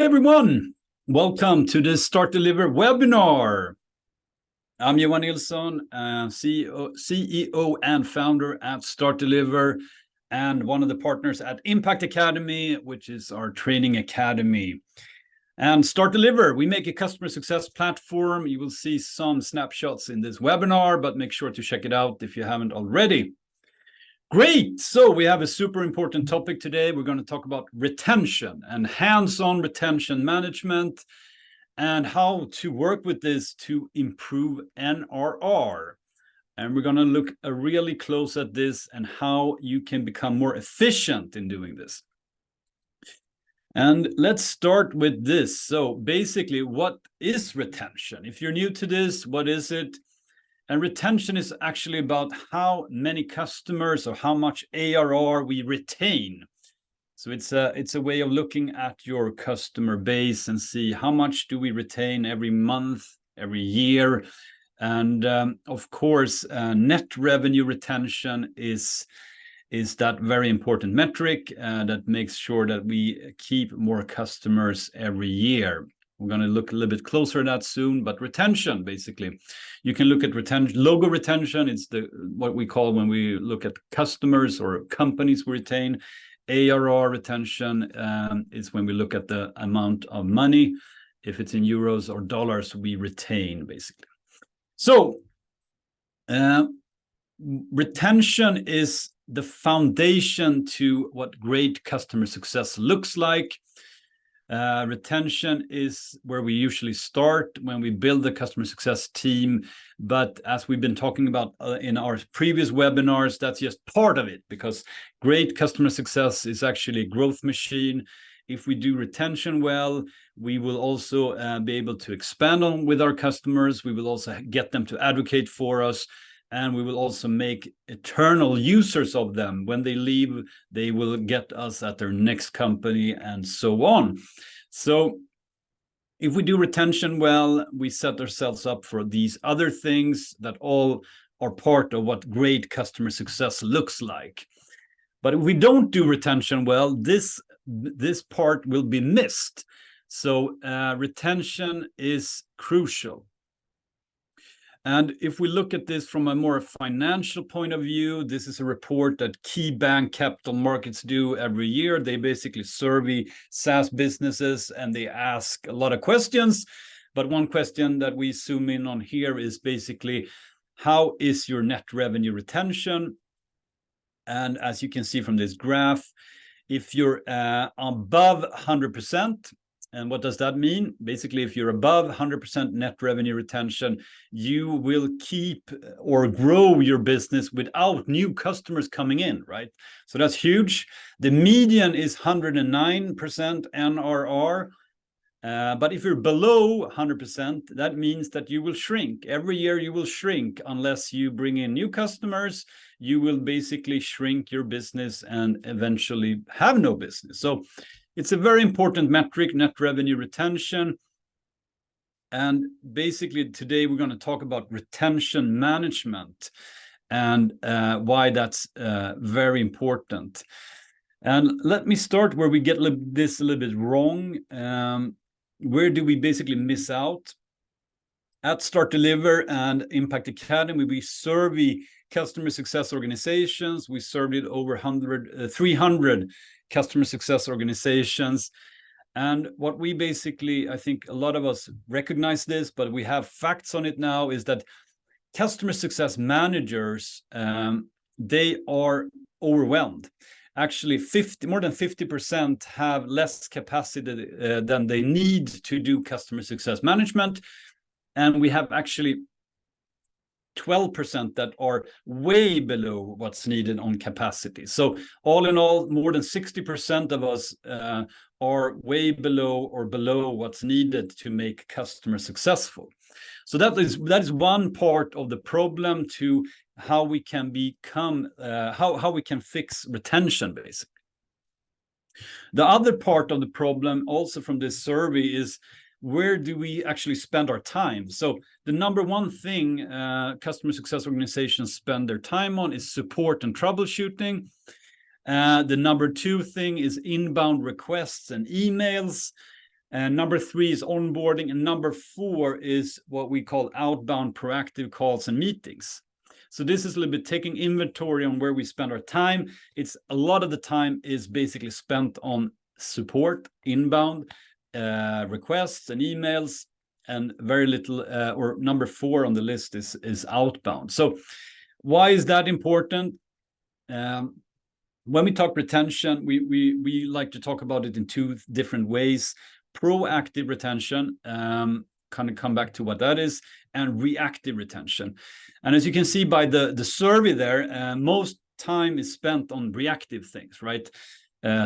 Hey everyone, welcome to the Start Deliver webinar. I'm Johan Nilsson, CEO and founder at Start Deliver, and one of the partners at Impact Academy, which is our training academy. And Start Deliver, we make a customer success platform. You will see some snapshots in this webinar, but make sure to check it out if you haven't already. Great. So we have a super important topic today. We're going to talk about retention and hands-on retention management and how to work with this to improve NRR. And we're going to look really close at this and how you can become more efficient in doing this. And let's start with this. So basically, what is retention? If you're new to this, what is it? And retention is actually about how many customers or how much ARR we retain. So it's a way of looking at your customer base and see how much do we retain every month, every year. And of course, net revenue retention is that very important metric that makes sure that we keep more customers every year. We're going to look a little bit closer at that soon, but retention, basically. You can look at retention, logo retention. It's what we call when we look at customers or companies we retain. ARR retention is when we look at the amount of money. If it's in euros or dollars, we retain, basically. So retention is the foundation to what great customer success looks like. Retention is where we usually start when we build the customer success team. But as we've been talking about in our previous webinars, that's just part of it, because great customer success is actually a growth machine. If we do retention well, we will also be able to expand on with our customers. We will also get them to advocate for us. And we will also make eternal users of them. When they leave, they will get us at their next company and so on. So if we do retention well, we set ourselves up for these other things that all are part of what great customer success looks like. But if we don't do retention well, this part will be missed. So retention is crucial. And if we look at this from a more financial point of view, this is a report that KeyBank Capital Markets do every year. They basically survey SaaS businesses and they ask a lot of questions. But one question that we zoom in on here is basically, how is your net revenue retention? And as you can see from this graph, if you're above 100%, and what does that mean? Basically, if you're above 100% net revenue retention, you will keep or grow your business without new customers coming in, right? So that's huge. The median is 109% NRR. But if you're below 100%, that means that you will shrink. Every year you will shrink unless you bring in new customers. You will basically shrink your business and eventually have no business. So it's a very important metric, net revenue retention. And basically today we're going to talk about retention management and why that's very important. And let me start where we get this a little bit wrong. Where do we basically miss out? At Start Deliver and Impact Academy, we survey customer success organizations. We surveyed over 300 customer success organizations. And what we basically, I think a lot of us recognize this, but we have facts on it now, is that customer success managers, they are overwhelmed. Actually, more than 50% have less capacity than they need to do customer success management. And we have actually 12% that are way below what's needed on capacity. So all in all, more than 60% of us are way below or below what's needed to make customers successful. So that is one part of the problem to how we can become, how we can fix retention, basically. The other part of the problem also from this survey is, where do we actually spend our time? So the number one thing customer success organizations spend their time on is support and troubleshooting. The number two thing is inbound requests and emails. And number 3 is onboarding. And number 4 is what we call outbound proactive calls and meetings. So this is a little bit taking inventory on where we spend our time. It's a lot of the time is basically spent on support, inbound, requests and emails, and very little, or number 4 on the list is outbound. So why is that important? When we talk retention, we like to talk about it in 2 different ways. Proactive retention, kind of come back to what that is, and reactive retention. And as you can see by the survey there, most time is spent on reactive things, right?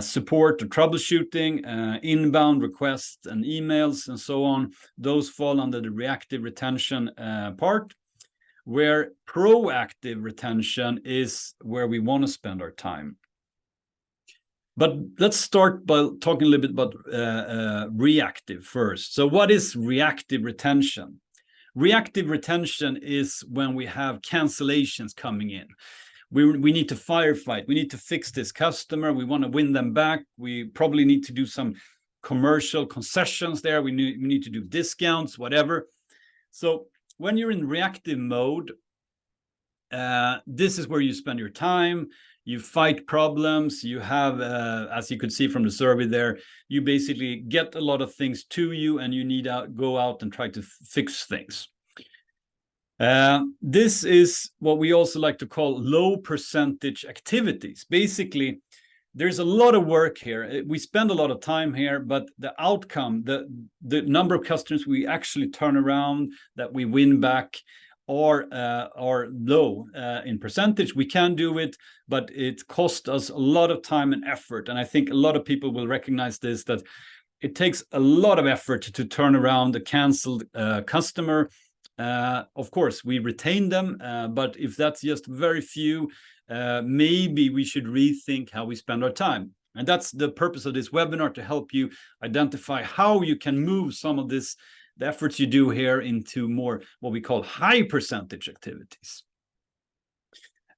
Support or troubleshooting, inbound requests and emails and so on. Those fall under the reactive retention part, where proactive retention is where we want to spend our time. But let's start by talking a little bit about reactive first. So what is reactive retention? Reactive retention is when we have cancellations coming in. We need to firefight. We need to fix this customer. We want to win them back. We probably need to do some commercial concessions there. We need to do discounts, whatever. So when you're in reactive mode, this is where you spend your time. You fight problems. You have, as you could see from the survey there, you basically get a lot of things to you, and you need to go out and try to fix things. This is what we also like to call low percentage activities. Basically, there's a lot of work here. We spend a lot of time here, but the outcome, the number of customers we actually turn around, that we win back, are low in percentage. We can do it, but it costs us a lot of time and effort. And I think a lot of people will recognize this, that it takes a lot of effort to turn around a canceled customer. Of course, we retain them, but if that's just very few, maybe we should rethink how we spend our time. And that's the purpose of this webinar, to help you identify how you can move some of this, the efforts you do here, into more what we call high percentage activities.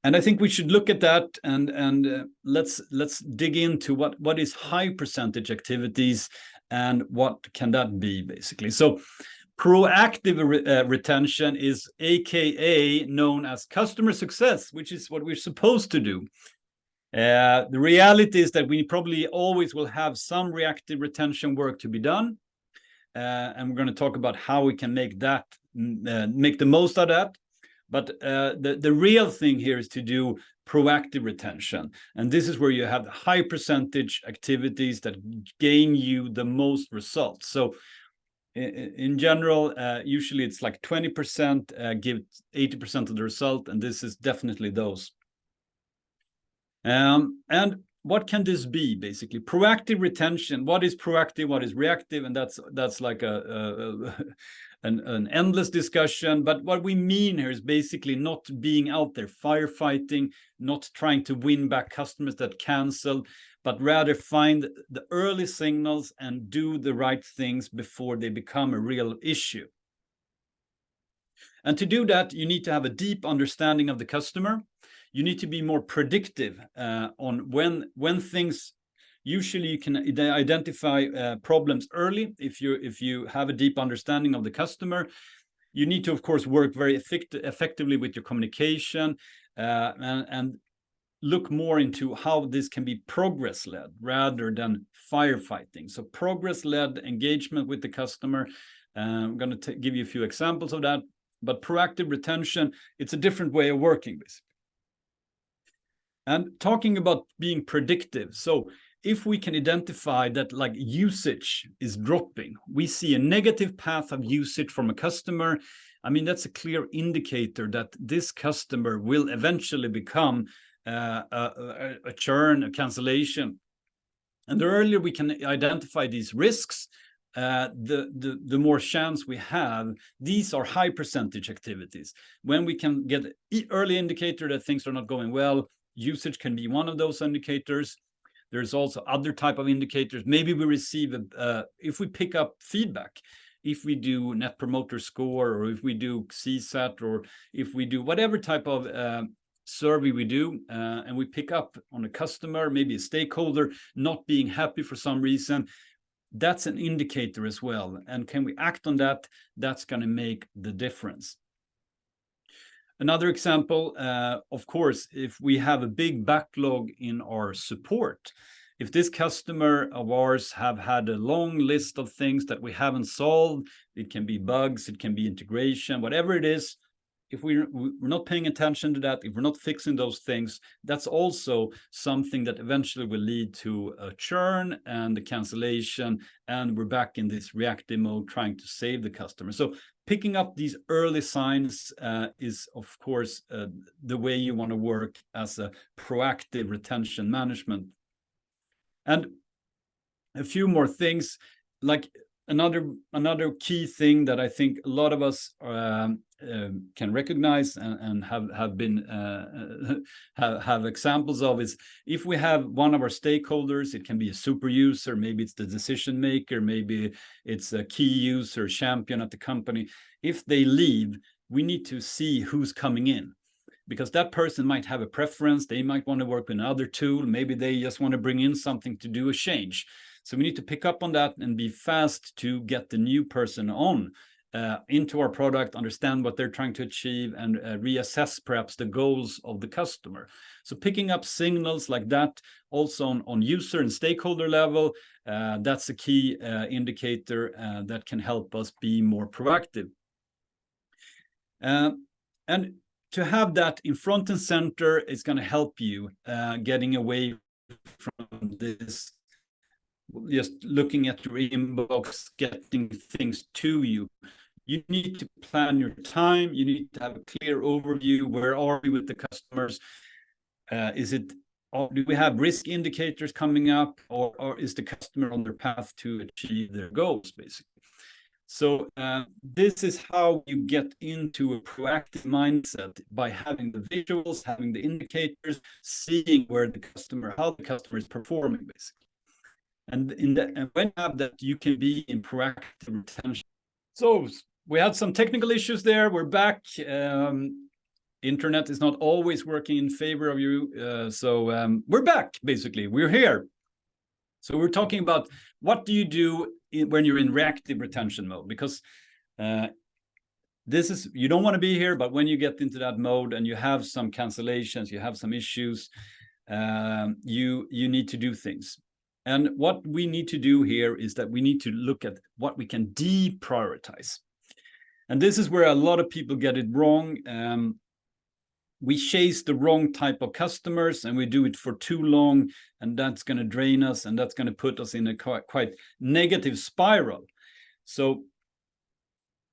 And I think we should look at that, and let's dig into what is high percentage activities and what can that be, basically. So proactive retention is AKA known as customer success, which is what we're supposed to do. The reality is that we probably always will have some reactive retention work to be done. And we're going to talk about how we can make that, make the most of that. But the real thing here is to do proactive retention. And this is where you have the high percentage activities that gain you the most results. So in general, usually it's like 20% give 80% of the result. And this is definitely those. And what can this be, basically? Proactive retention. What is proactive? What is reactive? And that's like an endless discussion. But what we mean here is basically not being out there firefighting, not trying to win back customers that cancel, but rather find the early signals and do the right things before they become a real issue. And to do that, you need to have a deep understanding of the customer. You need to be more predictive on when things. Usually you can identify problems early if you have a deep understanding of the customer. You need to, of course, work very effectively with your communication and look more into how this can be progress-led rather than firefighting. So progress-led engagement with the customer. I'm going to give you a few examples of that. But proactive retention, it's a different way of working, basically. And talking about being predictive, so if we can identify that like usage is dropping, we see a negative path of usage from a customer, I mean, that's a clear indicator that this customer will eventually become a churn, a cancellation. And the earlier we can identify these risks, the more chance we have. These are high percentage activities. When we can get an early indicator that things are not going well, usage can be one of those indicators. There's also other type of indicators. Maybe we receive, if we pick up feedback, if we do Net Promoter Score, or if we do CSAT, or if we do whatever type of survey we do, and we pick up on a customer, maybe a stakeholder, not being happy for some reason, that's an indicator as well. And can we act on that? That's going to make the difference. Another example, of course, if we have a big backlog in our support, if this customer of ours have had a long list of things that we haven't solved, it can be bugs, it can be integration, whatever it is, if we're not paying attention to that, if we're not fixing those things, that's also something that eventually will lead to a churn and a cancellation, and we're back in this reactive mode trying to save the customer. So picking up these early signs is, of course, the way you want to work as a proactive retention management. And a few more things, like another key thing that I think a lot of us can recognize and have been have examples of is if we have one of our stakeholders, it can be a super user, maybe it's the decision maker, maybe it's a key user, champion at the company. If they leave, we need to see who's coming in, because that person might have a preference. They might want to work with another tool. Maybe they just want to bring in something to do a change. So we need to pick up on that and be fast to get the new person on into our product, understand what they're trying to achieve, and reassess perhaps the goals of the customer. So picking up signals like that, also on user and stakeholder level, that's a key indicator that can help us be more proactive. And to have that in front and center is going to help you getting away from this just looking at your inbox, getting things to you. You need to plan your time. You need to have a clear overview. Where are we with the customers? Do we have risk indicators coming up, or is the customer on their path to achieve their goals, basically? So this is how you get into a proactive mindset, by having the visuals, having the indicators, seeing where how the customer is performing, basically. And when you have that, you can be in proactive retention. So we had some technical issues there. We're back. Internet is not always working in favor of you. So we're back, basically. We're here. So we're talking about what do you do when you're in reactive retention mode, because you don't want to be here, but when you get into that mode and you have some cancellations, you have some issues, you need to do things. And what we need to do here is that we need to look at what we can deprioritize. And this is where a lot of people get it wrong. We chase the wrong type of customers and we do it for too long, and that's going to drain us, and that's going to put us in a quite negative spiral. So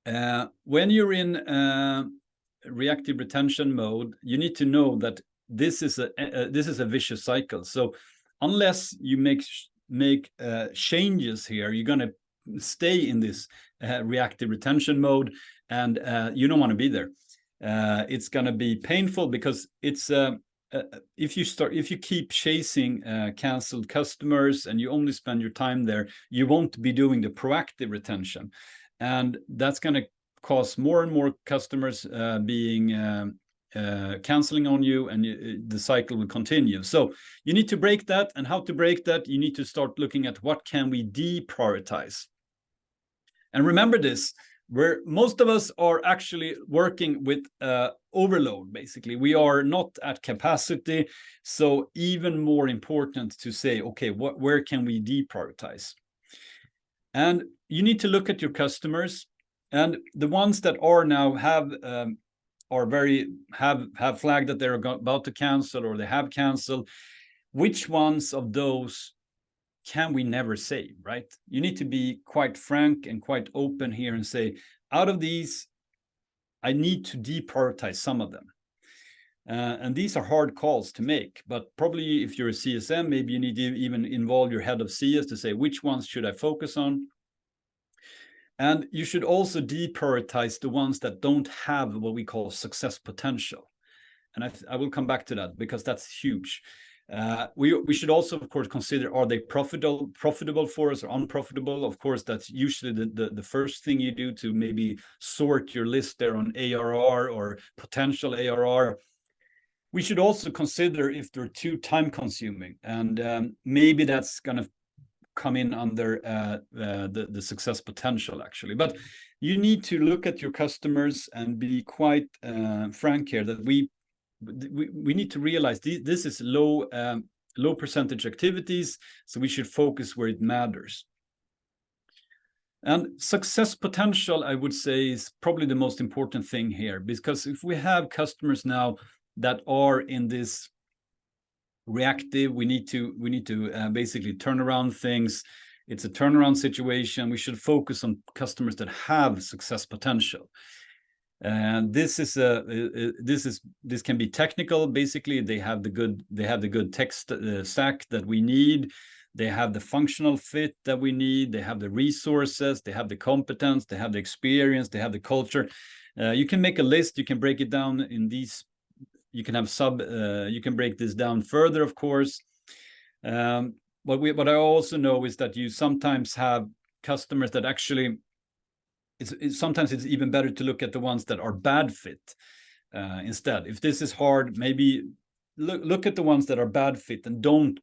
when you're in reactive retention mode, you need to know that this is a vicious cycle. So unless you make changes here, you're going to stay in this reactive retention mode, and you don't want to be there. It's going to be painful, because it's if you keep chasing canceled customers and you only spend your time there, you won't be doing the proactive retention, and that's going to cause more and more customers being canceling on you, and the cycle will continue. So you need to break that. And how to break that? You need to start looking at what can we deprioritize. And remember this, where most of us are actually working with overload, basically. We are not at capacity. So even more important to say, okay, where can we deprioritize? And you need to look at your customers, and the ones that are now have flagged that they're about to cancel, or they have canceled. Which ones of those can we never save, right? You need to be quite frank and quite open here and say, out of these, I need to deprioritize some of them. And these are hard calls to make, but probably if you're a CSM, maybe you need to even involve your head of CS to say, which ones should I focus on? And you should also deprioritize the ones that don't have what we call success potential. And I will come back to that, because that's huge. We should also, of course, consider, are they profitable for us or unprofitable? Of course, that's usually the first thing you do to maybe sort your list there on ARR or potential ARR. We should also consider if they're too time consuming, and maybe that's going to come in under the success potential actually. But you need to look at your customers and be quite frank here that we need to realize this is low percentage activities, so we should focus where it matters. And success potential, I would say, is probably the most important thing here, because if we have customers now that are in this reactive, we need to basically turn around things. It's a turnaround situation. We should focus on customers that have success potential. And this can be technical. Basically, they have the good tech stack that we need. They have the functional fit that we need. They have the resources. They have the competence. They have the experience. They have the culture. You can make a list. You can break it down in these. You can have you can break this down further, of course. What I also know is that you sometimes have customers that actually. Sometimes it's even better to look at the ones that are bad fit instead. If this is hard, maybe look at the ones that are bad fit and don't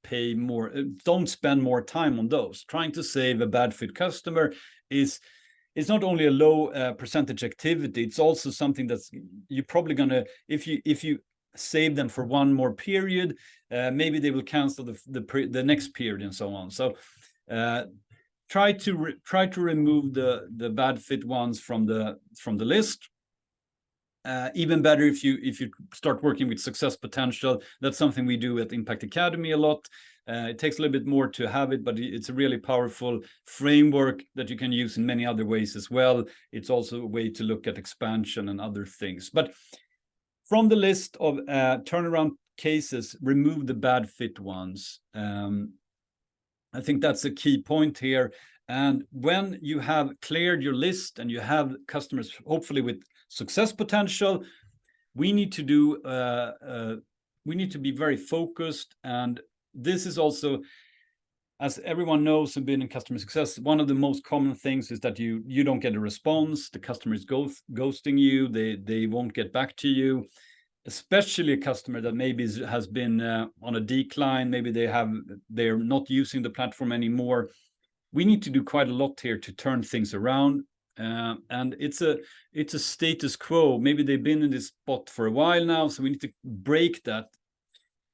spend more time on those. Trying to save a bad fit customer is not only a low percentage activity, it's also something that's you're probably gonna, if you save them for one more period, maybe they will cancel the next period and so on. So try to remove the bad fit ones from the list. Even better if you start working with success potential. That's something we do at Impact Academy a lot. It takes a little bit more to have it, but it's a really powerful framework that you can use in many other ways as well. It's also a way to look at expansion and other things. But from the list of turnaround cases, remove the bad fit ones. I think that's a key point here. And when you have cleared your list and you have customers, hopefully with success potential, we need to be very focused. And this is also, as everyone knows and been in customer success, one of the most common things is that you don't get a response. The customer is ghosting you. They won't get back to you. Especially a customer that maybe has been on a decline. Maybe they're not using the platform anymore. We need to do quite a lot here to turn things around. And it's a status quo. Maybe they've been in this spot for a while now, so we need to break that.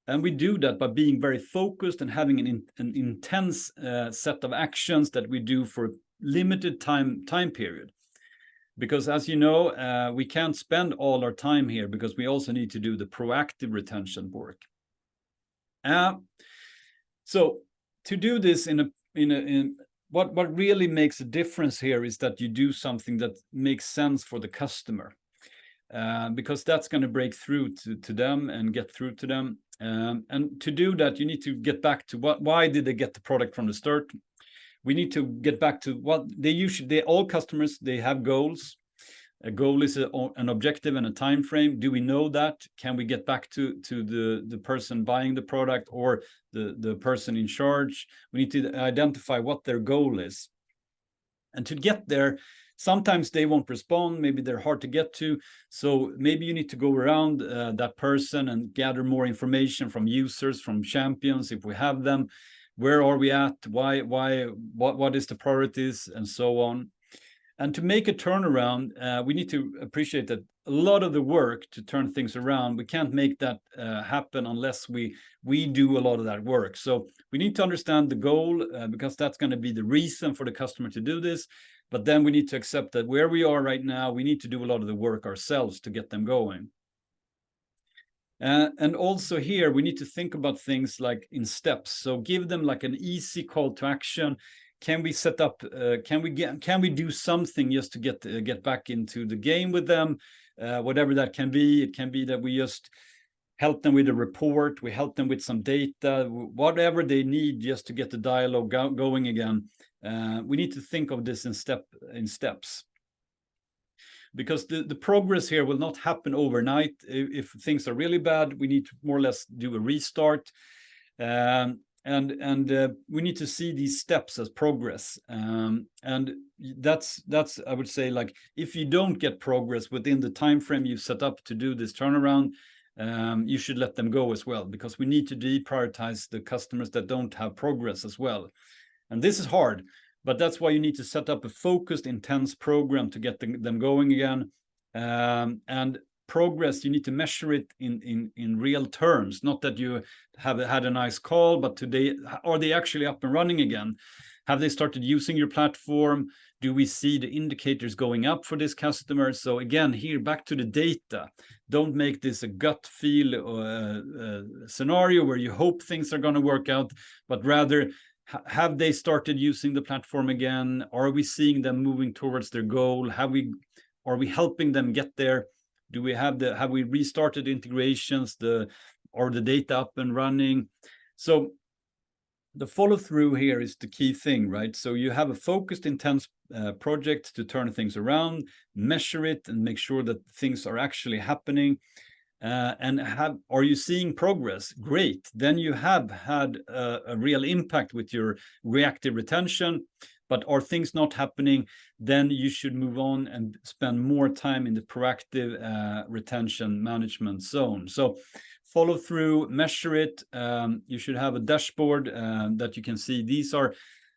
And we do that by being very focused and having an intense set of actions that we do for a limited time period. Because as you know, we can't spend all our time here because we also need to do the proactive retention work. So to do this what really makes a difference here is that you do something that makes sense for the customer, because that's going to break through to them and get through to them. And to do that, you need to get back to why did they get the product from the start? We need to get back to what all customers, they have goals. A goal is an objective and a time frame. Do we know that? Can we get back to the person buying the product or the person in charge? We need to identify what their goal is. And to get there, sometimes they won't respond. Maybe they're hard to get to. So maybe you need to go around that person and gather more information from users, from champions, if we have them. Where are we at? Why? What is the priorities, and so on. And to make a turnaround, we need to appreciate that a lot of the work to turn things around, we can't make that happen unless we do a lot of that work. So we need to understand the goal, because that's going to be the reason for the customer to do this. But then we need to accept that where we are right now, we need to do a lot of the work ourselves to get them going. And also here, we need to think about things like in steps. So give them like an easy call to action. Can we set up? Can we do something just to get back into the game with them? Whatever that can be. It can be that we just help them with a report. We help them with some data. Whatever they need just to get the dialogue going again. We need to think of this in steps. Because the progress here will not happen overnight. If things are really bad, we need to more or less do a restart. And we need to see these steps as progress. And that's I would say, like, if you don't get progress within the time frame you set up to do this turnaround, you should let them go as well, because we need to deprioritize the customers that don't have progress as well. And this is hard, but that's why you need to set up a focused, intense program to get them going again. And progress, you need to measure it in real terms, not that you have had a nice call, but today, are they actually up and running again? Have they started using your platform? Do we see the indicators going up for this customer? So again, here, back to the data. Don't make this a gut feel scenario where you hope things are going to work out, but rather, have they started using the platform again? Are we seeing them moving towards their goal? Are we helping them get there? Do we have we restarted integrations? Are the data up and running? So the follow through here is the key thing, right? So you have a focused, intense project to turn things around, measure it, and make sure that things are actually happening. Are you seeing progress? Great. Then you have had a real impact with your reactive retention. But are things not happening? Then you should move on and spend more time in the proactive retention management zone. So follow through, measure it. You should have a dashboard that you can see. These are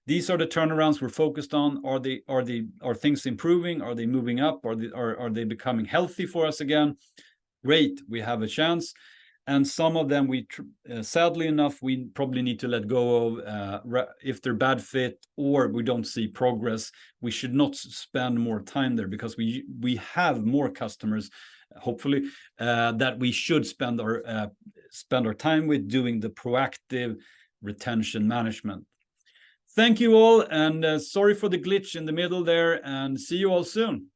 the turnarounds we're focused on. Are things improving? Are they moving up? Are they becoming healthy for us again? Great, we have a chance. And some of them, sadly enough, we probably need to let go of if they're bad fit or we don't see progress. We should not spend more time there, because we have more customers, hopefully, that we should spend our time with doing the proactive retention management. Thank you all, and sorry for the glitch in the middle there, and see you all soon.